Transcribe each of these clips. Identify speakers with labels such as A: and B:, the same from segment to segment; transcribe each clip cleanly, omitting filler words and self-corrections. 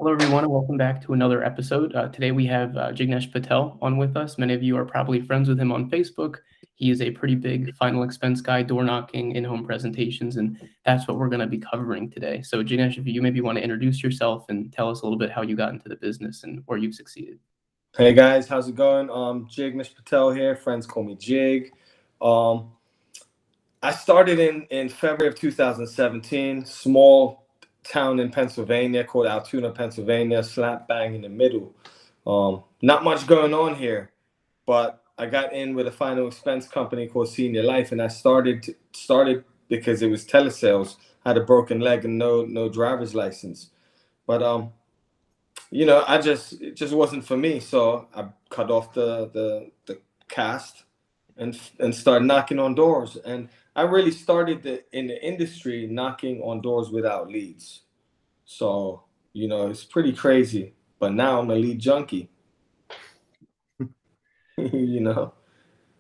A: Hello, everyone, and welcome back to another episode. Today we have Jignesh Patel on with us. Many of you are probably friends with him on Facebook. He is a pretty big final expense guy, door knocking, in-home presentations, and that's what we're going to be covering today. So, Jignesh, if you maybe want to introduce yourself and tell us a little bit how you got into the business and where you've succeeded.
B: Hey guys, how's it going? Jignesh Patel here. Friends call me Jig. Um, I started in February of 2017. Small town in Pennsylvania called Altoona, Pennsylvania, slap bang in the middle. Not much going on here, but I got in with a final expense company called Senior Life, and I started because it was telesales. I had a broken leg and no driver's license, but it just wasn't for me. So I cut off the cast and started knocking on doors. And I really started in the industry knocking on doors without leads. So, it's pretty crazy. But now I'm a lead junkie.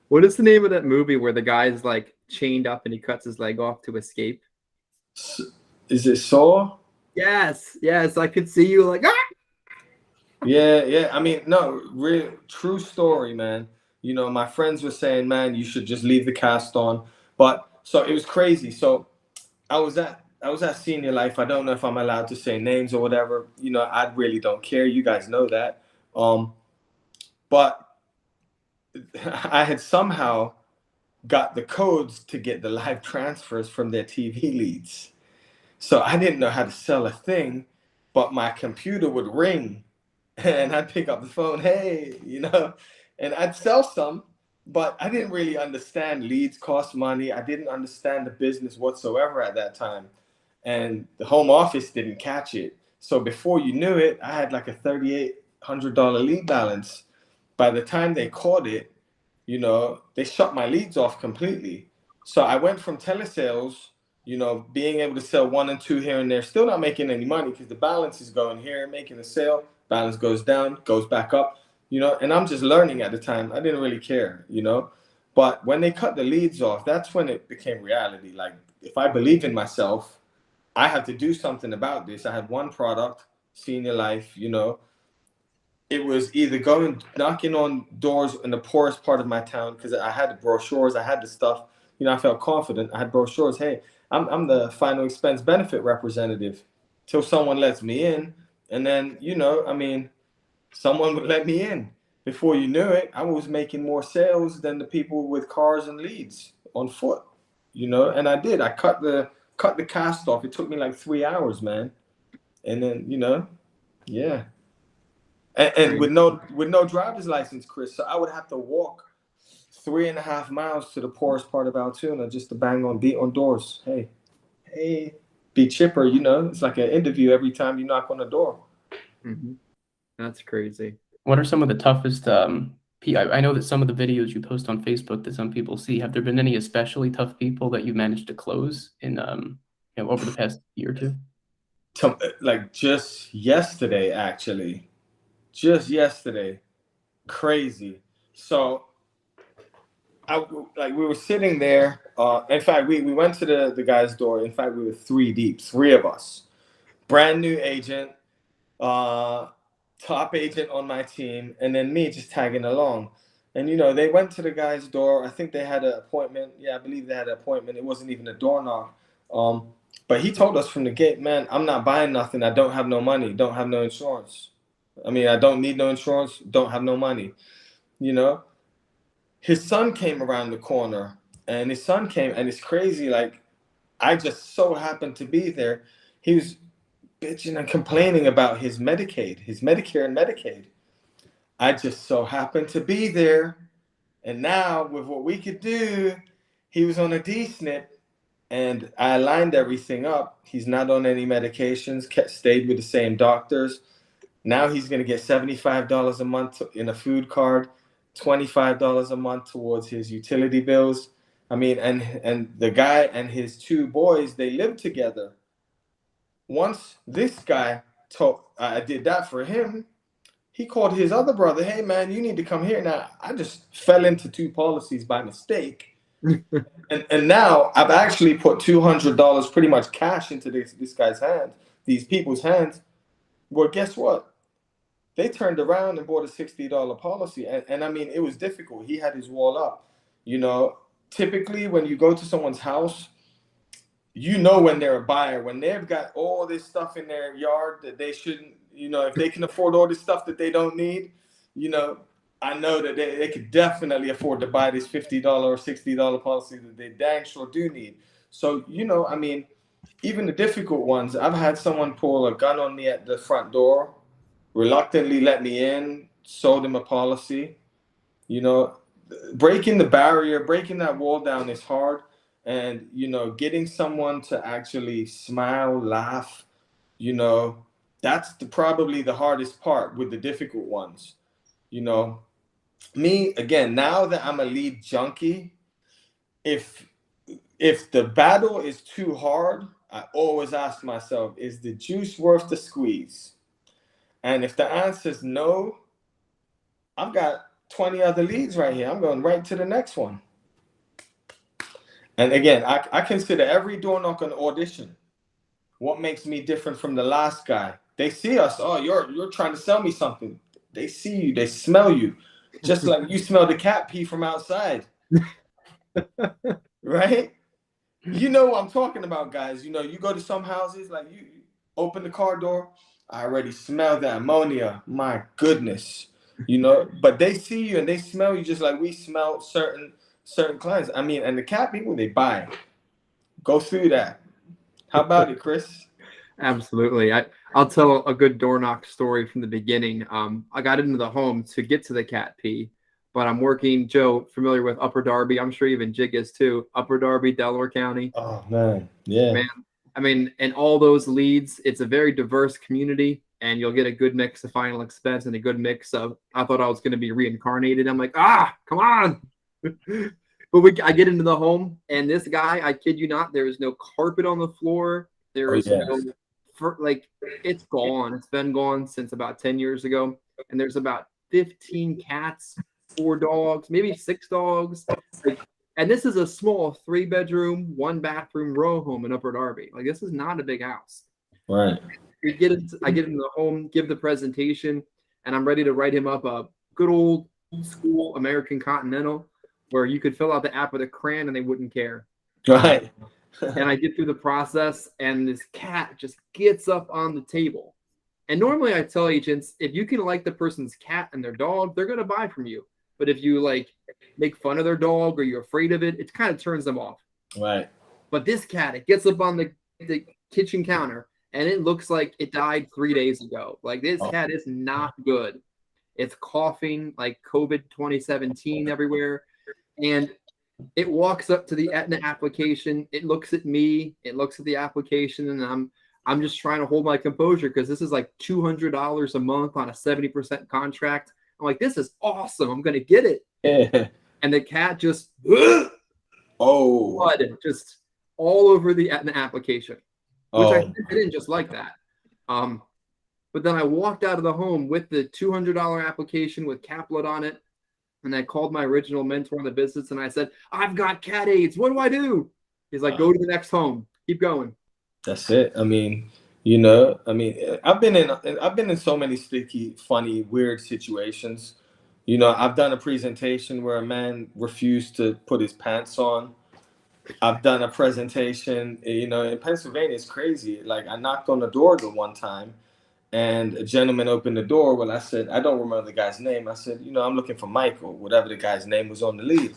C: What is the name of that movie where the guy's like chained up and he cuts his leg off to escape?
B: Is it Saw?
C: Yes. I could see you like, ah!
B: Yeah. I mean, no, real true story, man. My friends were saying, man, you should just leave the cast on. But so it was crazy. So I was at Senior Life. I don't know if I'm allowed to say names or whatever. I really don't care. You guys know that. But I had somehow got the codes to get the live transfers from their TV leads. So I didn't know how to sell a thing, but my computer would ring and I'd pick up the phone, hey, and I'd sell some, but I didn't really understand leads cost money. I didn't understand the business whatsoever at that time. And the home office didn't catch it. So before you knew it, I had like a $3,800 lead balance. By the time they caught it, they shut my leads off completely. So I went from telesales, being able to sell one and two here and there, still not making any money because the balance is going here, making a sale, balance goes down, goes back up, and I'm just learning at the time. I didn't really care, but when they cut the leads off, that's when it became reality. Like, if I believe in myself, I have to do something about this. I had one product, Senior Life, it was either going knocking on doors in the poorest part of my town because I had the brochures, I had the stuff, I felt confident. I had brochures. Hey, I'm the final expense benefit representative till someone lets me in. And then, someone would let me in. Before you knew it, I was making more sales than the people with cars and leads on foot, and I did. I cut the cast off. It took me like 3 hours, man. And then, yeah. And with no driver's license, Chris, so I would have to walk 3.5 miles to the poorest part of Altoona just to beat on doors. Hey, be chipper, It's like an interview every time you knock on the door.
C: Mm-hmm. That's crazy.
A: What are some of the toughest? I know that some of the videos you post on Facebook that some people see. Have there been any especially tough people that you managed to close in over the past year or two?
B: Like just yesterday, actually. Just yesterday, crazy. So, we were sitting there. In fact, we went to the guy's door. In fact, we were 3 deep, 3 of us. Brand new agent, top agent on my team, and then me just tagging along. And they went to the guy's door. I think they had an appointment. Yeah, I believe they had an appointment. It wasn't even a door knock. But he told us from the gate, man, I'm not buying nothing. I don't have no money. Don't have no insurance. I mean, I don't need no insurance, don't have no money, His son came around the corner, and his son came, and it's crazy, like, I just so happened to be there. He was bitching and complaining about his Medicaid, his Medicare and Medicaid. I just so happened to be there, and now, with what we could do, he was on a D-SNP, and I aligned everything up. He's not on any medications, stayed with the same doctors. Now he's going to get $75 a month in a food card, $25 a month towards his utility bills. I mean, and the guy and his 2 boys, they live together. Once this guy I did that for him, he called his other brother, hey, man, you need to come here. Now, I just fell into 2 policies by mistake. and now I've actually put $200 pretty much cash into this guy's hands, these people's hands. Well, guess what? They turned around and bought a $60 policy. And I mean, it was difficult. He had his wall up. You know, typically when you go to someone's house, you know when they're a buyer, when they've got all this stuff in their yard that they shouldn't, you know, if they can afford all this stuff that they don't need, you know, I know that they could definitely afford to buy this $50 or $60 policy that they dang sure do need. So, you know, I mean, even the difficult ones, I've had someone pull a gun on me at the front door, reluctantly let me in, sold them a policy. You know, breaking the barrier, breaking that wall down is hard. And, you know, getting someone to actually smile, laugh, you know, that's probably the hardest part with the difficult ones. You know, me, again, now that I'm a lead junkie, if the battle is too hard, I always ask myself, is the juice worth the squeeze? And if the answer is no, I've got 20 other leads right here. I'm going right to the next one. And again, I consider every door knock an audition. What makes me different from the last guy? They see us. Oh, you're trying to sell me something. They see you. They smell you. Just like you smell the cat pee from outside. Right? You know what I'm talking about, guys. You know, you go to some houses, like you open the car door. I already smell the ammonia. My goodness. You know, but they see you and they smell you just like we smell certain clients. I mean, and the cat people, they buy. Go through that. How about it, Chris?
C: Absolutely. I'll tell a good door knock story from the beginning. I got into the home to get to the cat pee, but I'm working, Joe, familiar with Upper Darby. I'm sure even Jig is too. Upper Darby, Delaware County.
B: Oh, man. Yeah.
C: Man, I mean, and all those leads, it's a very diverse community, and you'll get a good mix of final expense and a good mix of, I thought I was going to be reincarnated. I'm like, come on. But I get into the home, and this guy, I kid you not, there is no carpet on the floor. There is no, it's gone. It's been gone since about 10 years ago. And there's about 15 cats, 4 dogs, maybe 6 dogs. And this is a small 3-bedroom, 1-bathroom row home in Upper Darby. Like, this is not a big house.
B: Right.
C: I get into the home, give the presentation, and I'm ready to write him up a good old school American Continental, where you could fill out the app with a crayon and they wouldn't care.
B: Right.
C: And I get through the process, and this cat just gets up on the table. And normally I tell agents, if you can like the person's cat and their dog, they're going to buy from you. But if you make fun of their dog or you're afraid of it, it kind of turns them off.
B: Right.
C: But this cat, it gets up on the kitchen counter, and it looks like it died 3 days ago. Like, this cat is not good. It's coughing like COVID 2017 everywhere. And it walks up to the Aetna application. It looks at me. It looks at the application, and I'm just trying to hold my composure because this is like $200 a month on a 70% contract. I'm like, this is awesome. I'm going to get it.
B: Yeah.
C: And the cat just,
B: blood
C: just all over the Aetna application, which I didn't just like that. But then I walked out of the home with the $200 application with cat blood on it. And I called my original mentor in the business, and I said, I've got cat AIDS. What do I do? He's like, go to the next home. Keep going.
B: That's it. I mean, you know, I've been in so many sticky, funny, weird situations. You know, I've done a presentation where a man refused to put his pants on. I've done a presentation, you know, in Pennsylvania, it's crazy. Like, I knocked on the door the one time, and a gentleman opened the door. Well, I said, I don't remember the guy's name. I said, you know, I'm looking for Michael, whatever the guy's name was on the lead.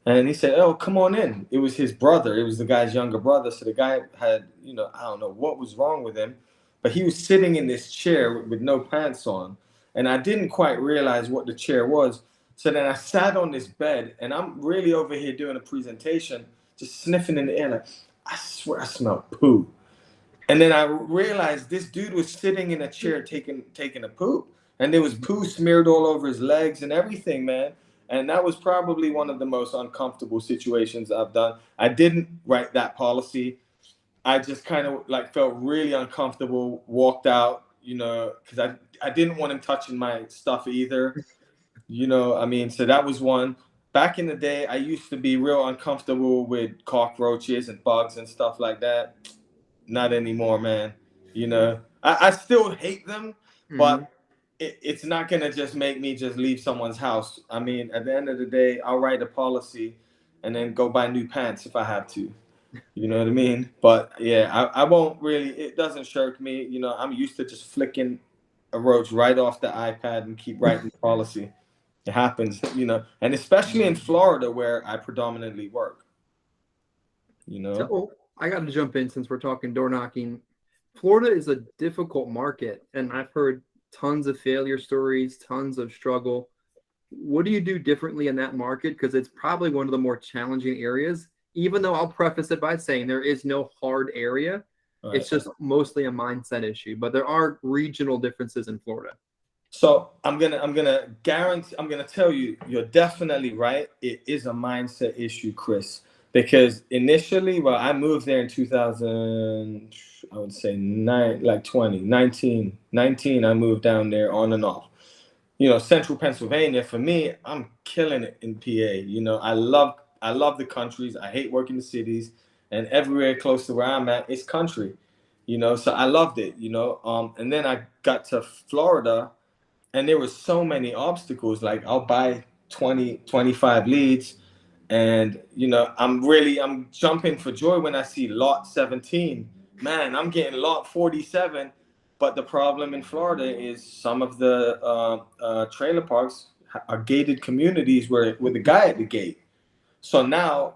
B: And he said, oh, come on in. It was his brother. It was the guy's younger brother. So the guy had, you know, I don't know what was wrong with him, but he was sitting in this chair with no pants on. And I didn't quite realize what the chair was. So then I sat on this bed, and I'm really over here doing a presentation, just sniffing in the air like, I swear I smell poo. And then I realized this dude was sitting in a chair taking a poop, and there was poo smeared all over his legs and everything, man. And that was probably one of the most uncomfortable situations I've done. I didn't write that policy. I just kind of felt really uncomfortable, walked out, you know, because I didn't want him touching my stuff either. You know, so that was one. Back in the day, I used to be real uncomfortable with cockroaches and bugs and stuff like that. Not anymore, man. You know, I still hate them, but
C: Mhm.
B: it's not gonna just make me just leave someone's house. I mean, at the end of the day, I'll write a policy and then go buy new pants if I have to. You know what I mean? But yeah, I won't really. It doesn't shirk me. You know, I'm used to just flicking a roach right off the iPad and keep writing policy. It happens, you know, and especially in Florida where I predominantly work. You know.
C: So I got to jump in since we're talking door knocking. Florida is a difficult market, and I've heard tons of failure stories, tons of struggle. What do you do differently in that market? Because it's probably one of the more challenging areas, even though I'll preface it by saying there is no hard area.
B: All right.
C: It's just mostly a mindset issue, but there are regional differences in Florida.
B: So I'm gonna tell you, you're definitely right. It is a mindset issue, Chris, because initially, well, I moved there in 2000, I would say 19, I moved down there on and off. You know, central Pennsylvania, for me, I'm killing it in PA. You know, I love the countries. I hate working the cities, and everywhere close to where I'm at, it's country. You know, so I loved it, you know. And then I got to Florida, and there were so many obstacles. Like, I'll buy 20, 25 leads, and you know, I'm jumping for joy when I see lot 17. Man, I'm getting lot 47. But the problem in Florida is some of the trailer parks are gated communities where with a guy at the gate. So now,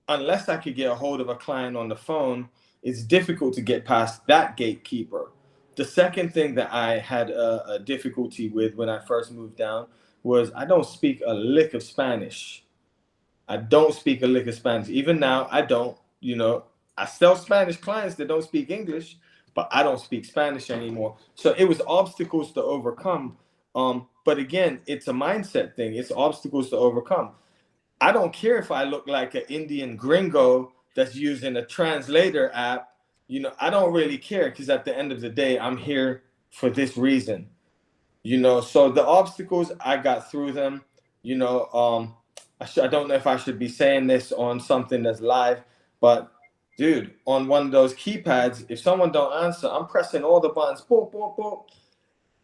B: unless I could get a hold of a client on the phone, it's difficult to get past that gatekeeper. The second thing that I had a difficulty with when I first moved down was I don't speak a lick of Spanish. I don't speak a lick of Spanish. Even now, I don't. You know, I sell Spanish clients that don't speak English, but I don't speak Spanish anymore. So it was obstacles to overcome. But again, it's a mindset thing. It's obstacles to overcome. I don't care if I look like an Indian gringo that's using a translator app. You know, I don't really care because at the end of the day, I'm here for this reason. You know, so the obstacles, I got through them. You know, I don't know if I should be saying this on something that's live, but dude, on one of those keypads, if someone don't answer, I'm pressing all the buttons. Boop, boop, boop.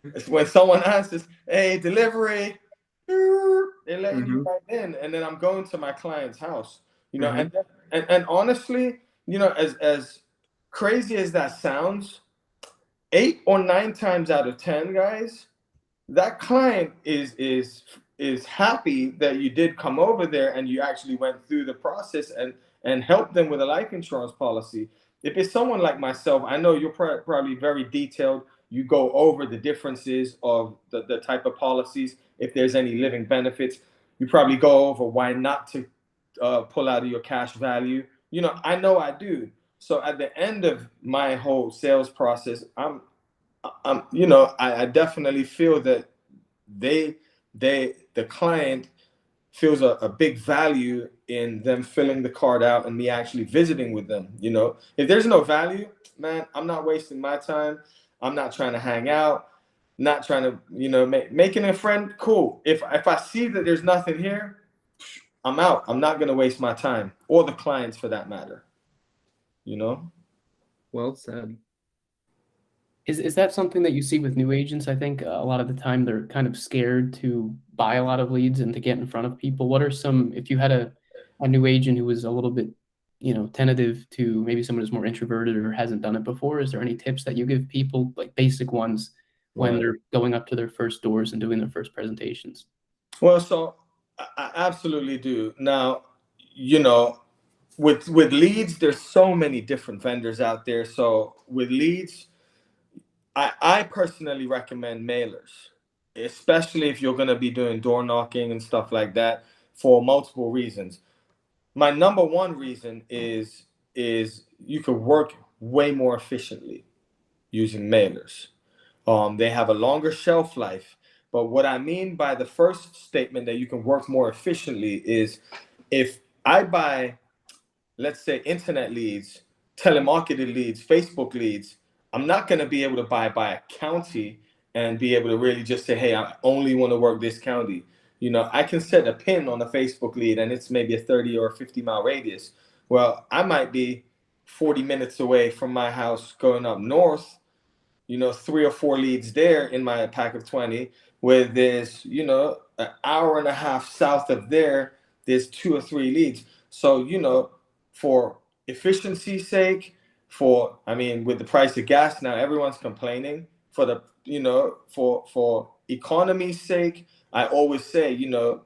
B: It's when someone answers, hey, delivery, they're letting you
C: Mm-hmm.
B: right in, and then I'm going to my client's house. You know,
C: Mm-hmm.
B: and honestly, you know, as crazy as that sounds, 8 or 9 times out of 10, guys, that client is happy that you did come over there and you actually went through the process and helped them with a life insurance policy. If it's someone like myself, I know you're probably very detailed. You go over the differences of the type of policies. If there's any living benefits, you probably go over why not to pull out of your cash value. You know I do. So at the end of my whole sales process, I definitely feel that they the client feels a big value in them filling the card out and me actually visiting with them. You know, if there's no value, man, I'm not wasting my time. I'm not trying to hang out, not trying to, you know, making a friend. Cool. If I see that there's nothing here, I'm out. I'm not going to waste my time or the clients for that matter. You know?
C: Well said.
A: Is that something that you see with new agents? I think a lot of the time they're kind of scared to buy a lot of leads and to get in front of people. What are some, if you had a new agent who was a little bit, tentative to maybe someone who's more introverted or hasn't done it before, is there any tips that you give people, like basic ones, when
B: Right.
A: they're going up to their first doors and doing their first presentations?
B: Well, so I absolutely do. Now, you know, with leads, there's so many different vendors out there. So with leads, I personally recommend mailers, especially if you're going to be doing door knocking and stuff like that for multiple reasons. My number one reason is you could work way more efficiently using mailers. They have a longer shelf life. But what I mean by the first statement that you can work more efficiently is if I buy, let's say, internet leads, telemarketed leads, Facebook leads, I'm not going to be able to buy by a county and be able to really just say, hey, I only want to work this county. You know, I can set a pin on a Facebook lead and it's maybe a 30 or a 50-mile radius. Well, I might be 40 minutes away from my house going up north. 3 or 4 leads there in my pack of 20, where there's, an hour and a half south of there's 2 or 3 leads. So, for efficiency's sake, with the price of gas now, everyone's complaining. For the, for economy's sake, I always say,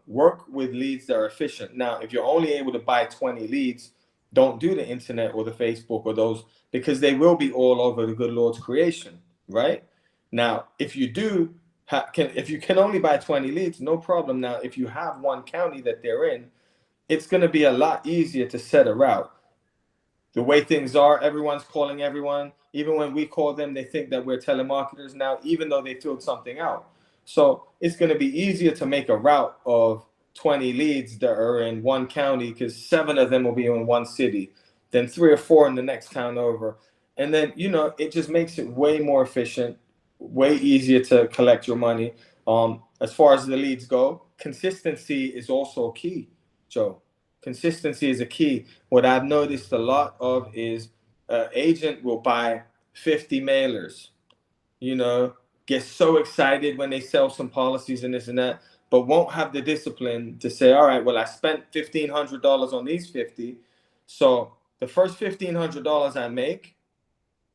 B: work with leads that are efficient. Now, if you're only able to buy 20 leads, don't do the internet or the Facebook or those, because they will be all over the good Lord's creation, right? Now, if you do, if you can only buy 20 leads, no problem. Now, if you have one county that they're in, it's going to be a lot easier to set a route. The way things are, everyone's calling everyone. Even when we call them, they think that we're telemarketers now, even though they filled something out. So it's going to be easier to make a route of 20 leads that are in one county, because 7 of them will be in one city, then 3 or 4 in the next town over. And then, it just makes it way more efficient, way easier to collect your money. As far as the leads go, consistency is also key, Joe. Consistency is a key. What I've noticed a lot of is an agent will buy 50 mailers, get so excited when they sell some policies and this and that, but won't have the discipline to say, all right, well, I spent $1,500 on these 50. So the first $1,500 I make,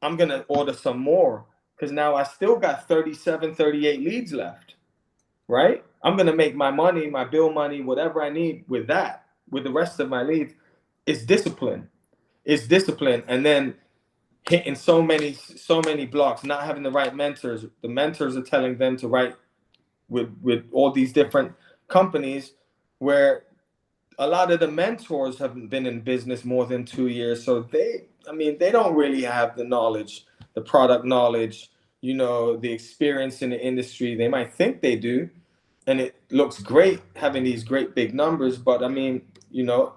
B: I'm going to order some more, because now I still got 37, 38 leads left, right? I'm going to make my money, my bill money, whatever I need with that. With the rest of my leads, it's discipline. And then hitting so many blocks, not having the right mentors. The mentors are telling them to write with all these different companies, where a lot of the mentors haven't been in business more than 2 years. So they don't really have the knowledge, the product knowledge, the experience in the industry. They might think they do, and it looks great having these great big numbers, but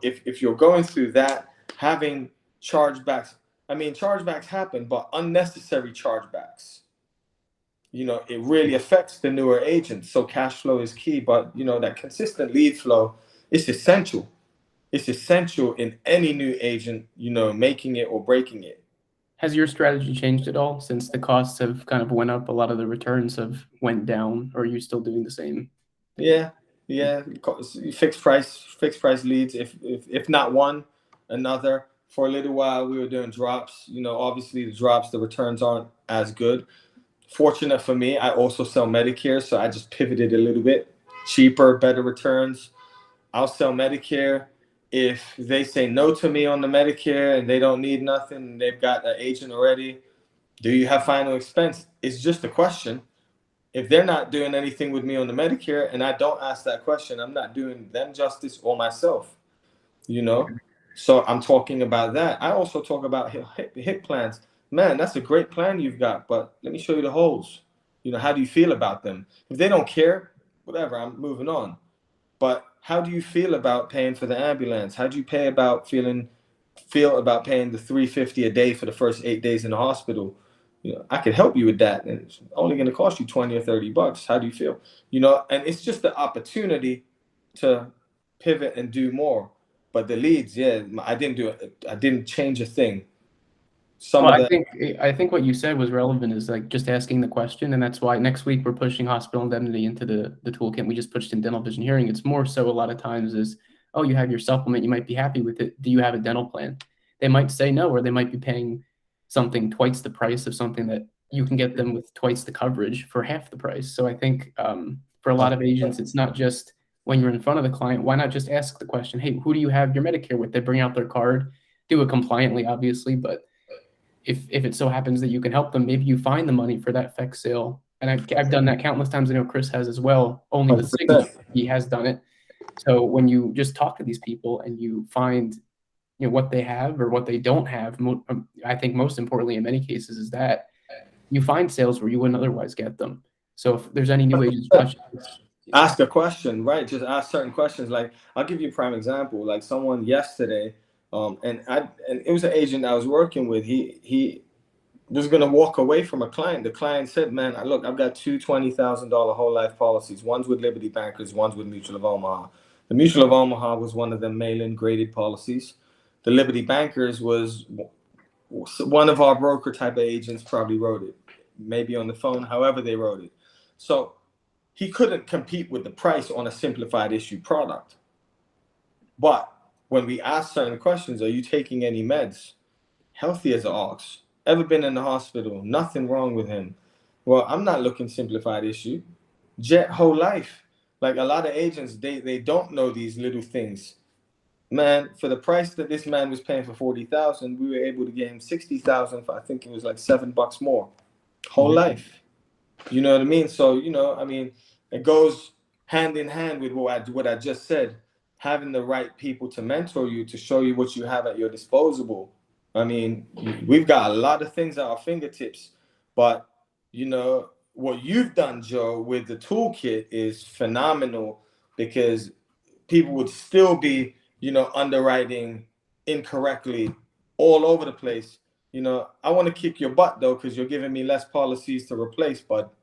B: if you're going through that, having chargebacks, chargebacks happen, but unnecessary chargebacks, it really affects the newer agents. So cash flow is key, but that consistent lead flow is essential. It's essential in any new agent, making it or breaking it.
A: Has your strategy changed at all since the costs have kind of went up? A lot of the returns have went down, or are you still doing the same?
B: Yeah. Fixed price leads. If not one, another. For a little while, we were doing drops. Obviously the drops, the returns aren't as good. Fortunate for me, I also sell Medicare, so I just pivoted a little bit. Cheaper, better returns. I'll sell Medicare. If they say no to me on the Medicare and they don't need nothing, they've got an agent already, do you have final expense? It's just a question. If they're not doing anything with me on the Medicare and I don't ask that question, I'm not doing them justice or myself, So I'm talking about that. I also talk about hip plans. Man, that's a great plan you've got, but let me show you the holes. How do you feel about them? If they don't care, whatever, I'm moving on. But how do you feel about paying for the ambulance? How do you feel about paying the $350 a day for the first 8 days in the hospital? I could help you with that, and it's only going to cost you $20 or $30. How do you feel? And it's just the opportunity to pivot and do more. But the leads, I didn't do it. I didn't change a thing.
A: I think what you said was relevant, is like just asking the question, and that's why next week we're pushing hospital indemnity into the toolkit. We just pushed in dental, vision, hearing. It's more so a lot of times is, oh, you have your supplement, you might be happy with it. Do you have a dental plan? They might say no, or they might be paying something twice the price of something that you can get them with twice the coverage for half the price. So I think for a lot of agents, it's not just when you're in front of the client, why not just ask the question, hey, who do you have your Medicare with? They bring out their card, do it compliantly, obviously, but if it so happens that you can help them, maybe you find the money for that FX sale. And I've done that countless times. I know Chris has as well, only with Signature, he has done it. So when you just talk to these people and you find what they have or what they don't have, I think most importantly in many cases is that you find sales where you wouldn't otherwise get them. So if there's any new agents watching,
B: ask a question, right? Just ask certain questions. Like, I'll give you a prime example. Like someone yesterday, and it was an agent I was working with. He was going to walk away from a client. The client said, man, look, I've got two $20,000 whole life policies. One's with Liberty Bankers, one's with Mutual of Omaha. The Mutual of Omaha was one of the mail-in graded policies. The Liberty Bankers was one of our broker type of agents probably wrote it. maybe on the phone, however they wrote it. So he couldn't compete with the price on a simplified issue product. But when we asked certain questions, are you taking any meds? Healthy as an ox. Ever been in the hospital? Nothing wrong with him. Well, I'm not looking simplified issue. Jet whole life. Like a lot of agents, they don't know these little things. Man, for the price that this man was paying for 40,000, we were able to get him 60,000 for, I think it was like $7 more. Whole life. You know what I mean? So, you know, I mean, it goes hand in hand with what I just said. Having the right people to mentor you, to show you what you have at your disposal. I mean, we've got a lot of things at our fingertips, but, you know, what you've done, Joe, with the toolkit is phenomenal, because people would still be, you know, underwriting incorrectly all over the place. You know, I want to kick your butt, though, because you're giving me less policies to replace, but.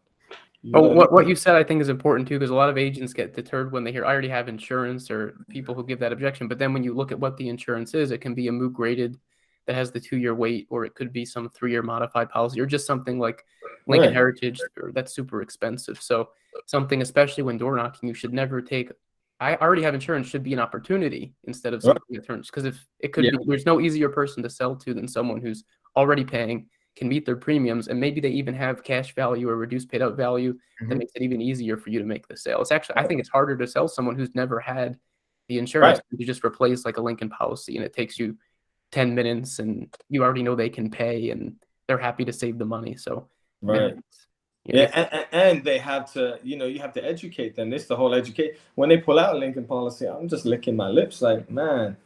A: Well, what you said, I think, is important, too, because a lot of agents get deterred when they hear, I already have insurance, or people who give that objection. But then when you look at what the insurance is, it can be a MOOC graded that has the 2-year wait, or it could be some 3-year modified policy, or just something like Lincoln Heritage, or that's super expensive. So something, especially when door knocking, you should never take, I already have insurance, should be an opportunity instead of something that turns, because if it could be, there's no easier person to sell to than someone who's already paying, can meet their premiums, and maybe they even have cash value or reduced paid out value that makes it even easier for you to make the sale. It's actually, I think it's harder to sell someone who's never had the insurance. You just replace like a Lincoln policy, and it takes you 10 minutes, and you already know they can pay, and they're happy to save the money. So
B: and they have to, you know, you have to educate them. This the whole educate. When they pull out a Lincoln policy, I'm just licking my lips like, man,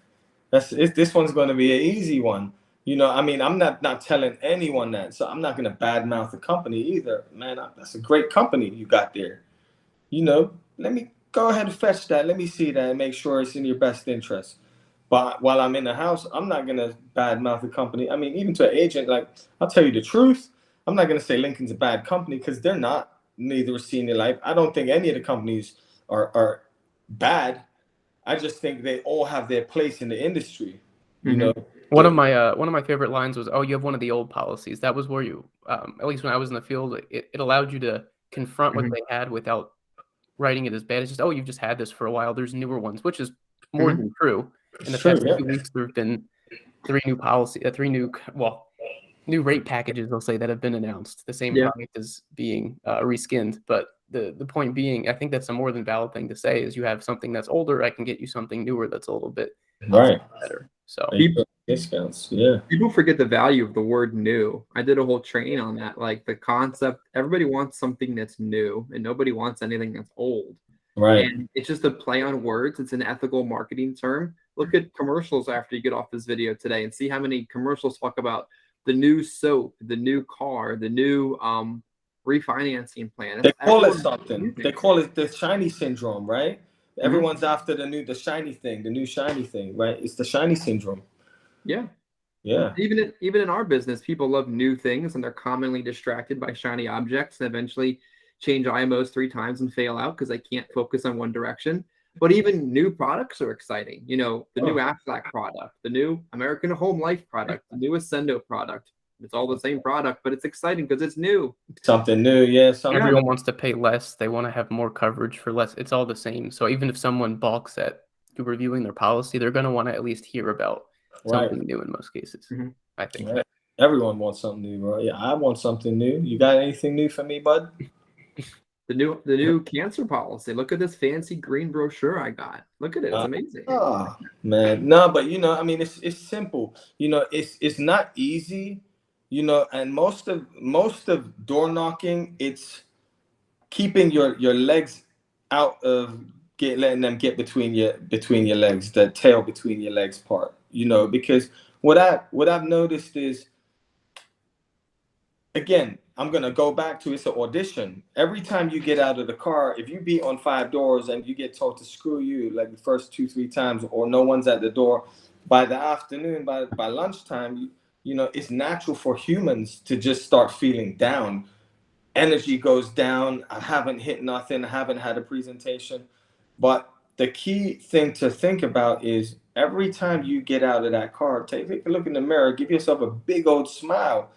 B: this one's going to be an easy one. You know, I mean, I'm not telling anyone that, so I'm not going to badmouth the company either. Man, that's a great company you got there. You know, let me go ahead and fetch that. Let me see that and make sure it's in your best interest. But while I'm in the house, I'm not going to badmouth the company. I mean, even to an agent, like, I'll tell you the truth. I'm not going to say Lincoln's a bad company, because they're not. Neither is Senior Life. I don't think any of the companies are bad. I just think they all have their place in the industry. You know.
A: One of my favorite lines was, "Oh, you have one of the old policies." That was where you, at least when I was in the field, it allowed you to confront what they had without writing it as bad. It's just, "Oh, you've just had this for a while. There's newer ones," which is more than true. In the past 2 weeks, there have been 3 new rate packages, they'll say, that have been announced. The same product is being reskinned, but the point being, I think that's a more than valid thing to say, is you have something that's older, I can get you something newer that's a little bit better. So
B: discounts,
C: people forget the value of the word new. I did a whole training on that, like the concept. Everybody wants something that's new, and nobody wants anything that's old. And it's just a play on words. It's an ethical marketing term. Look at commercials after you get off this video today, and see how many commercials talk about the new soap, the new car, the new refinancing plan.
B: They call it something. They call it the shiny syndrome, right? Everyone's after the shiny thing, the new shiny thing, right? It's the shiny syndrome.
C: Yeah. Even in our business, people love new things, and they're commonly distracted by shiny objects, and eventually change IMOs 3 times and fail out because they can't focus on one direction. But even new products are exciting. You know, the new Aflac product, the new American Home Life product, the new Ascendo product. It's all the same product, but it's exciting because it's new.
B: Something new,
A: everyone wants to pay less. They want to have more coverage for less. It's all the same. So even if someone balks at you reviewing their policy, they're going to want to at least hear about something new in most cases. I think.
B: Everyone wants something new, bro. Yeah, I want something new. You got anything new for me, bud?
C: The new cancer policy. Look at this fancy green brochure I got. Look at it. It's amazing.
B: Oh man, no, but you know, I mean, it's simple. You know, it's not easy. You know, and most of door knocking, it's keeping your legs out of letting them get between your legs, the tail between your legs part. You know, because what I've noticed is, again, I'm gonna go back to, it's an audition. Every time you get out of the car, if you beat on 5 doors and you get told to screw you like the first 2-3 times, or no one's at the door, by the afternoon, by lunchtime, you know, it's natural for humans to just start feeling down. Energy goes down. I haven't hit nothing. I haven't had a presentation. But the key thing to think about is, every time you get out of that car, take a look in the mirror, give yourself a big old smile.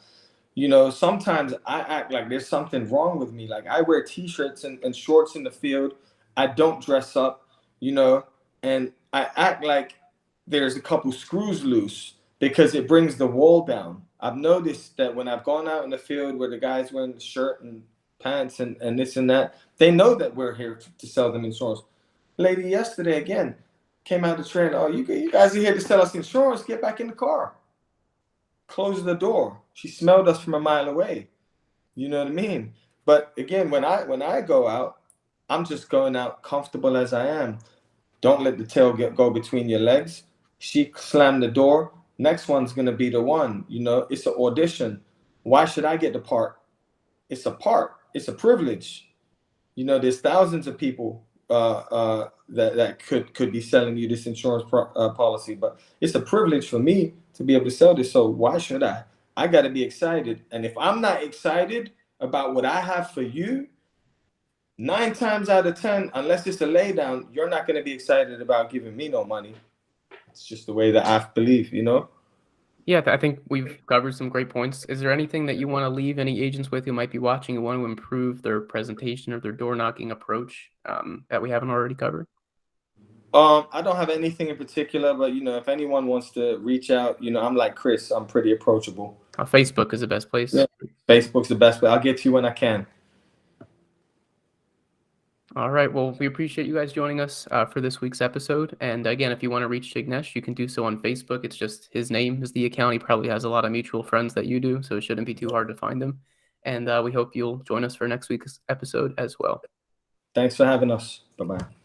B: You know, sometimes I act like there's something wrong with me. Like I wear t-shirts and shorts in the field. I don't dress up, you know, and I act like there's a couple screws loose because it brings the wall down. I've noticed that when I've gone out in the field where the guys wearing the shirt and pants and this and that, they know that we're here to sell them insurance. Lady yesterday again came out the train. Oh, you guys are here to sell us insurance. Get back in the car. Close the door. She smelled us from a mile away. You know what I mean? But again, when I go out, I'm just going out comfortable as I am. Don't let the tail go between your legs. She slammed the door. Next one's gonna be the one. You know, it's an audition. Why should I get the part? It's a part. It's a privilege. You know, there's thousands of people that could be selling you this insurance policy, but it's a privilege for me to be able to sell this. So why should I? I got to be excited. And if I'm not excited about what I have for you, 9 times out of 10, unless it's a laydown, you're not going to be excited about giving me no money. It's just the way that I believe, you know?
A: Yeah, I think we've covered some great points. Is there anything that you want to leave any agents with who might be watching and want to improve their presentation or their door knocking approach that we haven't already covered?
B: I don't have anything in particular, but, you know, if anyone wants to reach out, you know, I'm like Chris. I'm pretty approachable.
A: Facebook is the best place.
B: Yeah, Facebook's the best way. I'll get to you when I can.
A: All right. Well, we appreciate you guys joining us for this week's episode. And again, if you want to reach Jignesh, you can do so on Facebook. It's just his name is the account. He probably has a lot of mutual friends that you do, so it shouldn't be too hard to find him. And we hope you'll join us for next week's episode as well.
B: Thanks for having us. Bye-bye.